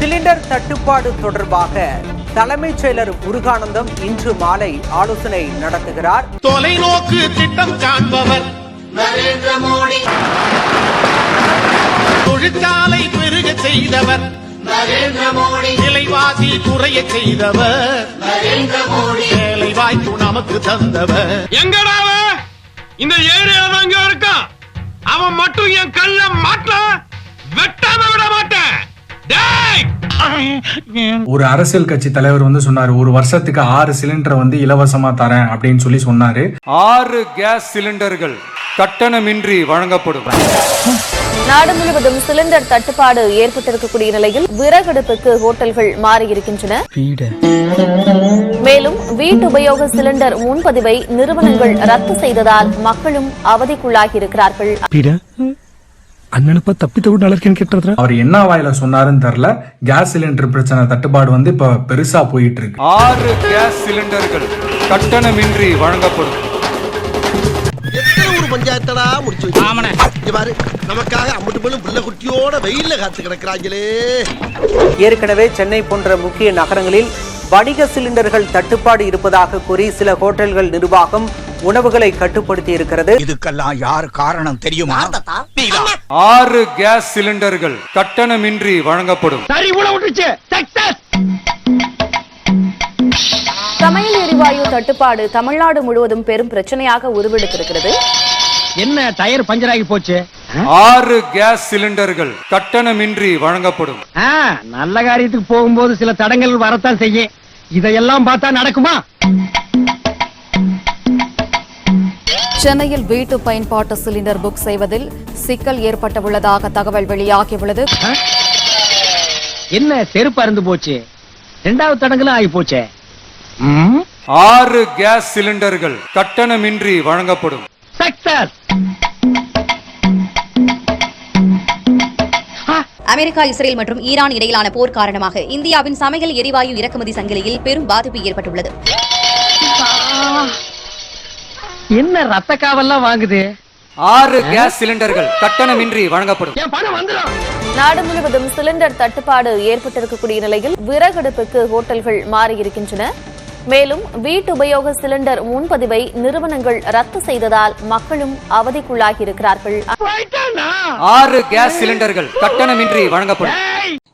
Cylinder தட்டுப்பாடு தொடர்பாக தலைமைச் செயலர் முருகானந்தம் இன்று மாலை ஆலோசனை நடத்துகிறார். தொலைநோக்கு திட்டம் காண்பவர் நரேந்திர மோடி, தொழிற்சாலை பெருக செய்தவர் நரேந்திர மோடி, விலைவாசி குறைய செய்தவர் நரேந்திர மோடி, வேலை வாய்ப்பு நமக்கு தந்தவர். எங்கடாவ இந்த ஏரியாவில் அங்க இருக்கான், அவன் மட்டும் என் கல்ல மாட்ட வெட்டாம விட மாட்டேன். ஒரு அரசியல் கட்சி தலைவர் சொன்னாரு, ஒரு வருஷத்துக்கு 6 சிலிண்டர் இலவசமா தரேன் அப்படின்னு சொல்லி சொன்னாரு. 6 கேஸ் சிலிண்டர்கள் கட்டணமின்றி வழங்கப்படும். நாடு முழுவதும் சிலிண்டர் தட்டுப்பாடு ஏற்பட்டிருக்கக்கூடிய நிலையில் விறகடுப்புக்கு ஹோட்டல்கள் மாறியிருக்கின்றன. மேலும் வீட்டு உபயோக சிலிண்டர் முன்பதிவை நிறுவனங்கள் ரத்து செய்ததால் மக்களும் அவதிக்குள்ளாகி இருக்கிறார்கள். அவர் என்ன வாயில சொன்னாருன்னு தெரியல. கேஸ் சிலிண்டர் பிரச்சனை தட்டுப்பாடு இப்ப பெருசா போயிட்டு இருக்கு. 6 கேஸ் சிலிண்டர்கள் கட்டணமின்றி வழங்கப்படும். பஞ்சாயத்தடா முடிச்சு பாரு, நமக்காக அம்பட்டு பெண்ணும் பிள்ளை குட்டியோட வெயில்ல காத்து கிடக்குறாங்களே. ஏற்கனவே சென்னை போன்ற முக்கிய நகரங்களில் வணிக சிலிண்டர்கள் தட்டுப்பாடு இருப்பதாக கூறி சில ஹோட்டல்கள் நிர்வாகம் உணவுகளை கட்டுப்படுத்தி இருக்கிறது. இதுக்கெல்லாம் யார் காரணம் தெரியுமா? 6 கேஸ் சிலிண்டர்கள் கட்டணமின்றி வழங்கப்படும். சமையல் எரிவாயு தட்டுப்பாடு தமிழ்நாடு முழுவதும் பெரும் பிரச்சனையாக உருவெடுத்திருக்கிறது. என்ன டயர் பஞ்சர் ஆகி போச்சு? 6 கேஸ் சிலிண்டர்கள் கட்டணமின்றி வழங்கப்படும். நல்ல காரியத்துக்கு போகும்போது சில தடங்கள் வரத்தான் செய்யும். இதையெல்லாம் பார்த்தா நடக்குமா? சென்னையில் வீட்டு பயன்பாட்டு சிலிண்டர் புக் செய்வதில் சிக்கல் ஏற்பட்டுள்ளதாக தகவல் வெளியாகியுள்ளது. என்ன செருப்பு அருந்து போச்சு, 2வது தடங்களும் ஆகி போச்சே. 6 கேஸ் சிலிண்டர்கள் கட்டணமின்றி வழங்கப்படும். சக்சஸ். அமெரிக்கா, இஸ்ரேல் மற்றும் ஈரான் இடையிலான போர் காரணமாக இந்தியாவின் சமையல் எரிவாயு இறக்குமதி சங்கிலியில் பெரும் பாதிப்பு ஏற்பட்டுள்ளது. என்ன ரத்த காவல்லாம் வாங்குது? 6 கேஸ் சிலிண்டர்கள் கட்டணமின்றி வழங்கப்படும். நாடு முழுவதும் சிலிண்டர் தட்டுப்பாடு ஏற்பட்டிருக்கக்கூடிய நிலையில் விறகடுப்புக்கு ஹோட்டல்கள் மாறியிருக்கின்றன. மேலும் வீட்டு உபயோக சிலிண்டர் முன்பதிவை நிறுவனங்கள் ரத்து செய்ததால் மக்களும் அவதிக்குள்ளாகி இருக்கிறார்கள். 6 கேஸ் சிலிண்டர்கள் கட்டணமின்றி வழங்கப்படும்.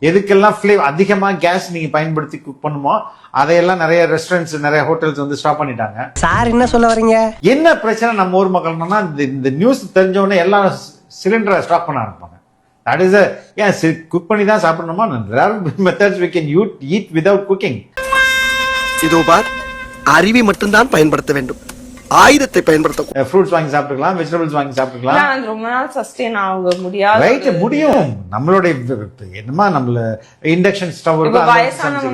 எதுக்கெல்லாம் அதிகமா கேஸ் நீங்க பயன்படுத்தி குக் பண்ணுமோ அதையெல்லாம் நிறைய ரெஸ்டாரண்ட்ஸ், நிறைய ஹோட்டல்ஸ் ஸ்டாப் பண்ணிட்டாங்க. சார் என்ன சொல்ல வரீங்க? என்ன பிரச்சனை நம்ம ஊர் மக்கள்னா, இந்த நியூஸ் தெரிஞ்சவொடனே எல்லா சிலிண்டரை ஸ்டாப் பண்ண ஆரம்பிப்பாங்க. தட் இஸ் ஏன் குக் பண்ணி தான் சாப்பிடணுமா? there are methods we can eat without cooking. இதோ பார், அறிவை மட்டும்தான் பயன்படுத்த வேண்டும், ஆயுதத்தை பயன்படுத்த. ஃப்ரூட்ஸ் வாங்கி சாப்பிட்டுக்கலாம், வெஜிடபிள்ஸ் வாங்கி சாப்பிட்டுக்கலாம். ரொம்ப நாள் சஸ்டெயின் ஆக முடியாது. ரைட், முடியும். நம்மளுடைய என்னமா நம்மள இண்டக்ஷன் ஸ்டவ்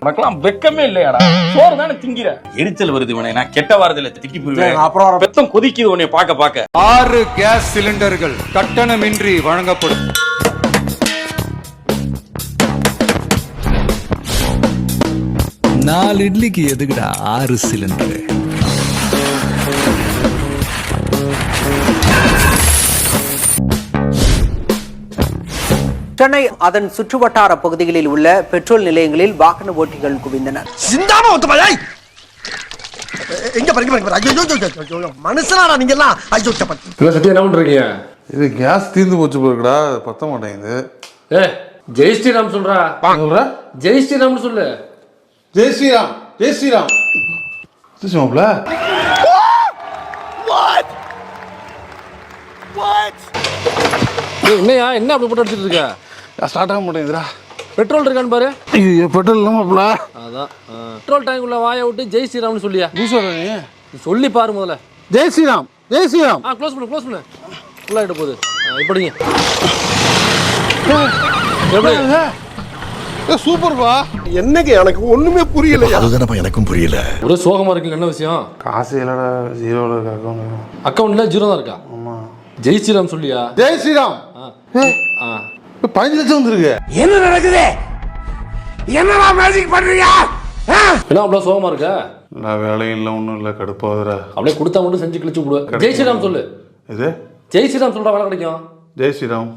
மக்களாம் வெக்கமே இல்லையாடா? சோறு தானே திங்கிற. எரிச்சல் வருது உனே, நான் கெட்ட வாரத்துல திக்கி போடுவேன். அப்புறம் பெத்தம் கொதிக்குது உன்னை பார்க்க. 6 கேஸ் சிலிண்டர்கள் கட்டணமின்றி வழங்கப்படும். நாலு இட்லிக்கு எதுக்குடா 6 சிலிண்டர்? சென்னை அதன் சுற்றுவட்டார பகுதிகளில் உள்ள பெட்ரோல் நிலையங்களில் வாகன ஓட்டிகள் குவிந்தனர். மனுஷனாடா நீங்க எல்லாம்? சத்தியம் என்ன பண்றீங்க? இது கேஸ் தீர்ந்து போச்சு போஇருக்குடா, பத்த மாட்டேங்குது. ஜெய் ஸ்ரீராம் சொல்றா. ஜெய் ஸ்ரீராம் சொல்லு. ஜெய் ஸ்ரீராம், ஜெய் ஸ்ரீராம். மாப்ள என்னையா என்ன அப்படி போட்டு அடிச்சிட்டு இருக்க? ஸ்டார்ட் ஆக மாட்டேங்குதுடா. பெட்ரோல் இருக்கான்னு பாரு. பெட்ரோல் இல்ல மாப்ள. அதான் பெட்ரோல் டேங்க் உள்ள வாயை விட்டு ஜெய் ஸ்ரீராம்னு சொல்லியா? நீ சொல்லி பாரு முதல்ல. ஜெய் ஸ்ரீராம், ஜெய் ஸ்ரீராம். க்ளோஸ் பண்ணு. ஃபுல்லா ஆயிட்டு போகுது. இப்படிங்க. சூப்பர்ப்பா. என்னங்க எனக்கு ஒண்ணுமே புரியல. அதுதானப்பா எனக்கும் புரியல. ஒரு சோகமா இருக்கு. என்ன விஷயம்? காசு இல்லடா, ஜீரோல இருக்கு. அக்கவுண்ட்ல 0 தான் இருக்கா? ஆமா. ஜெய் ஸ்ரீராம் சொல்லியா? ஜெய் ஸ்ரீராம். 15 லட்சம் வந்துருக்கு. என்ன நடக்குது? என்னடா மேஜிக் பண்றீங்க? என்ன அவ்வளவு சோகமா இருக்க? நான் வேலையும் இல்ல, ஒண்ணும் இல்ல, கடுப்பாதுடா. அப்படியே கொடுத்தா மட்டும் செஞ்சு கிழிச்சு விடுவேன். ஜெய் ஸ்ரீராம் சொல்லு. இது ஜெய் ஸ்ரீராம் சொல்றா வேலை கிடைக்கும். ஜெய் ஸ்ரீராம்.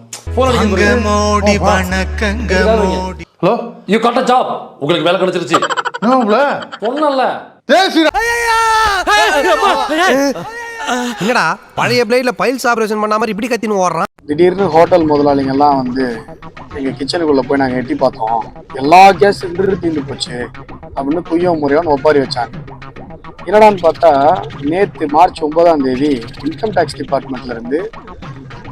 மோடி வணக்கங்க Modi. Hello you got a job. உங்களுக்கு வேலை கிடைச்சிருச்சு. பொண்ணல்ல. என்னடா பழைய பிளேட்ல பைல்ஸ் ஆபரேஷன் பண்ண மாதிரி இப்படி கத்தின்னு ஓடுறான். திடீர்னு ஹோட்டல் முதலாளிங்கெல்லாம் வந்து எங்க கிச்சனுக்குள்ள போய் நாங்க எட்டி பார்த்தோம், எல்லா கேஸ் சிலிண்டரும் தீர்ந்து போச்சு அப்படின்னு குய்யோ முறையோன்னு ஒப்பாரி வச்சாங்க. என்னடான்னு பார்த்தா நேற்று மார்ச் 9ஆம் தேதி இன்கம் டேக்ஸ் டிபார்ட்மெண்ட்ல இருந்து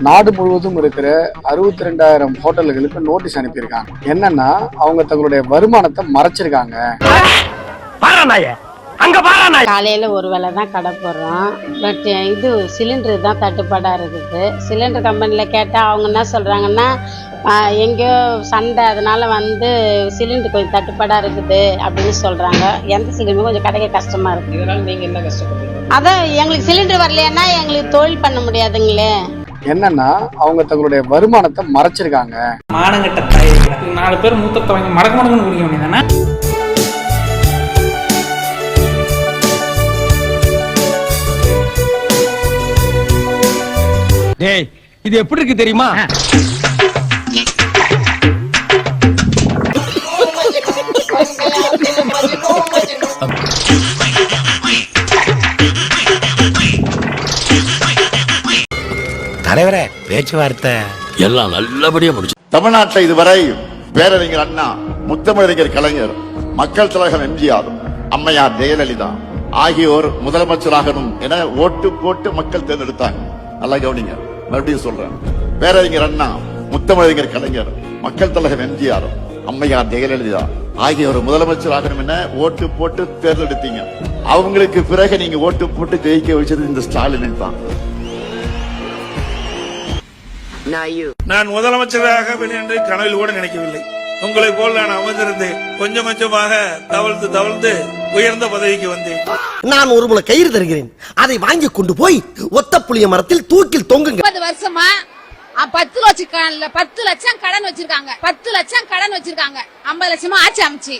நாடு முழுவதும் இருக்கிற 62,000 ஹோட்டல்களுக்கு நோட்டீஸ் அனுப்பியிருக்காங்க. என்னன்னா அவங்க தங்களுடைய வருமானத்தை மறைச்சிருக்காங்க. காலையில ஒரு வேளை தான் கடை போடுறோம். பட் இது சிலிண்டர் தான் தட்டுப்பாடா இருக்குது. சிலிண்டர் கம்பெனில கேட்டா அவங்க என்ன சொல்றாங்கன்னா, எங்கேயோ சண்டை, அதனால வந்து சிலிண்டர் கொஞ்சம் தட்டுப்பாடா இருக்குது அப்படின்னு சொல்றாங்க. எந்த சிலிண்டரும் கொஞ்சம் கிடைக்க கஷ்டமா இருக்கு. இதனால நீங்க என்ன கஷ்டப்படுறீங்க? அதான் எங்களுக்கு சிலிண்டர் வரலைன்னா எங்களுக்கு தொழில் பண்ண முடியாதுங்களே. என்னன்னா அவங்க தங்களுடைய வருமானத்தை மறைச்சிருக்காங்க. மானங்கட்ட 4 பேர் மூத்தத்தை வாங்கி மடக்கு மடக்குன்னு குடிக்க வேண்டியதானே. டேய், இது எப்படி இருக்கு தெரியுமா? தலைவரே, பேச்சுவார்த்தை எல்லாம் நல்லபடியா முடிச்சு. தமிழ்நாட்டில் இதுவரை பேரறிஞர் அண்ணா, முத்தமிழறிஞர் கலைஞர், மக்கள் திலகம் எம்ஜிஆர், அம்மையார் ஜெயலலிதா ஆகியோர் முதலமைச்சராகணும் என ஓட்டு போட்டு மக்கள் தேர்ந்தெடுத்தாங்க. நல்லா கவனிங்க, மறுபடியும் சொல்றேன். பேரறிஞர் அண்ணா, முத்தமிழறிஞர் கலைஞர், மக்கள் திலகம் எம்ஜிஆர், அம்மையார் ஜெயலலிதா ஆகியோர் முதலமைச்சராகணும் என ஓட்டு போட்டு தேர்ந்தெடுத்தீங்க. அவங்களுக்கு பிறகு நீங்க ஓட்டு போட்டு ஜெயிக்க வச்சது இந்த ஸ்டாலின் தான். நான் முதலமைச்சராக என்று கனவில் கூட நினைக்கவில்லை. உங்களை போல் நான் அமர்ந்திருந்து கொஞ்சம் கொஞ்சமாக தவழ்ந்து தவழ்ந்து உயர்ந்த பதவிக்கு வந்தேன். நான் ஒரு முளை கயிறு தருகிறேன், அதை வாங்கி கொண்டு போய் ஒத்த புளிய மரத்தில் தூக்கில் தொங்குங்க. 10 வருஷமா 10 லட்சம் கடன் வச்சிருக்காங்க. 10 லட்சம் கடன் வச்சிருக்காங்க. 50 லட்சமா ஆட்சி அமைச்சு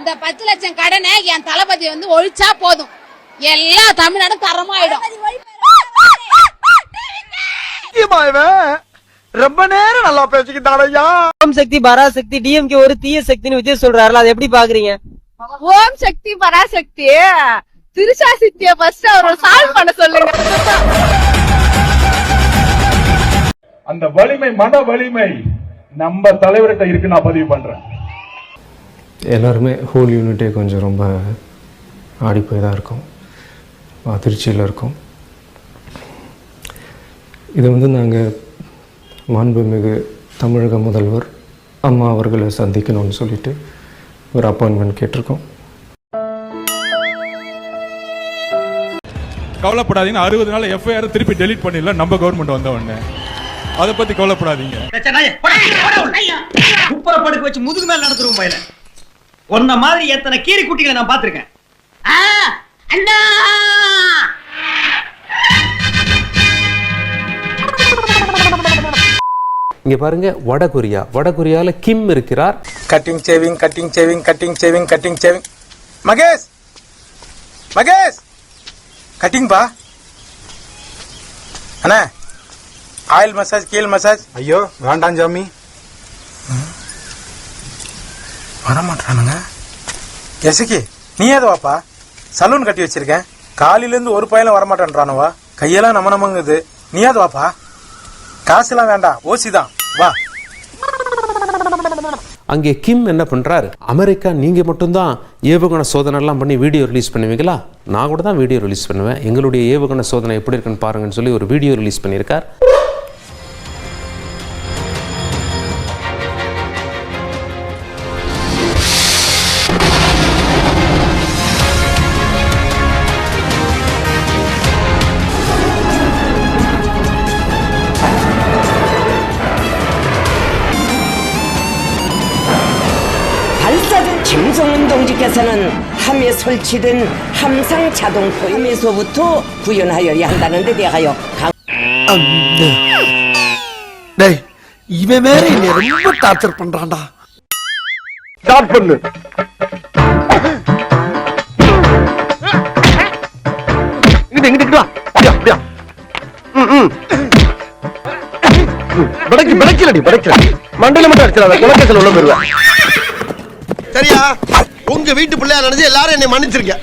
இந்த 10 லட்சம் கடனை என் தளபதி வந்து ஒழிச்சா போதும், எல்லா தமிழ்நாடும் தரமாயிடும். ரொம்ப நேரம் நல்லா பேசிக்கிட்டாரையா. ஓம் சக்தி பராசக்தி டிஎம்கே ஒரு தீய சக்தின்னு விஜய் சொல்றாருல, அதை எப்படி பாக்குறீங்க? ஓம் சக்தி பராசக்தி திருஷா சித்திய ஃபர்ஸ்ட் அவரை சால்வ் பண்ண சொல்லுங்க. அந்த வலிமை, மன வலிமை நம்ம தலைவர்கிட்ட இருக்கு. நான் பதிவு பண்றேன். எல்லாருமே ஹோல் யூனிட்டே கொஞ்சம் ரொம்ப ஆடி போய் தான் இருக்கும், அதிர்ச்சியில் இருக்கும். இதை வந்து நாங்கள் மாண்புமிகு தமிழக முதல்வர் அம்மா அவர்களை சந்திக்கணும்னு சொல்லிட்டு ஒரு அப்பாயின்மெண்ட் கேட்டிருக்கோம். கவலைப்படாதீங்க, 60 நாள் எஃப்ஐஆர் திருப்பி டெலீட் பண்ணிடல நம்ம கவர்மெண்ட் வந்த உடனே. அதை பத்தி கவலைப்படாதீங்க. குப்பரப்படுக்க வச்சு முதுகு மேல நடத்துறோம் பையல. ஒன்ன மாதிரி எத்தனை கீரி குட்டிகளை நான் பாத்திருக்கேன். இங்கே பாருங்க, வடகொரியாவில் கிம் இருக்கிறார். Cutting saving, cutting saving, cutting saving, cutting saving. Mahesh, Mahesh, cutting பா அண்ணா. ஆயில் மசாஜ், கீழ் மசாஜ். ஐயோ வேண்டாம் ஜாமி, வரமாட்டானுங்க. எசுக்கி நீ ஏதோவாப்பா சலூன் கட்டி வச்சிருக்கேன், காலையில இருந்து ஒரு பையனும் வரமாட்டான்றானுவா. கையெல்லாம் நமங்குது. நீ ஏதோவாப்பா, காசுலாம் வேண்டாம், ஓசிதான் வா. அங்கே கிம் என்ன பண்றாரு, அமெரிக்கா நீங்க மட்டும்தான் ஏவுகணை சோதனை எல்லாம் பண்ணி வீடியோ ரிலீஸ் பண்ணுவீங்களா? நான் கூட தான் வீடியோ ரிலீஸ் பண்ணுவேன். எங்களுடைய ஏவுகணை சோதனை எப்படி இருக்குன்னு பாருங்கன்னு சொல்லி ஒரு வீடியோ ரிலீஸ் பண்ணியிருக்கார். 김성은 동지께서는 함에 설치된 함상 자동포 함에서부터 구현하여야 한다는데 대하여 டேய், இவன் வேற என்ன ரொம்ப டார்ச்சர் பண்றான்டா. ஸ்டார்ட் பண்ணு. இங்கிட்டு வா. அப்படியா படக்கி படக்கி படக்கி மண்டையில மட்டும் அடிச்சிடாத, குலக்கேசல் உள்ள போயிருவேன். சரியா? உங்க வீட்டு பிள்ளையா நினைச்சு எல்லாரும் என்னை மன்னிச்சிருக்க.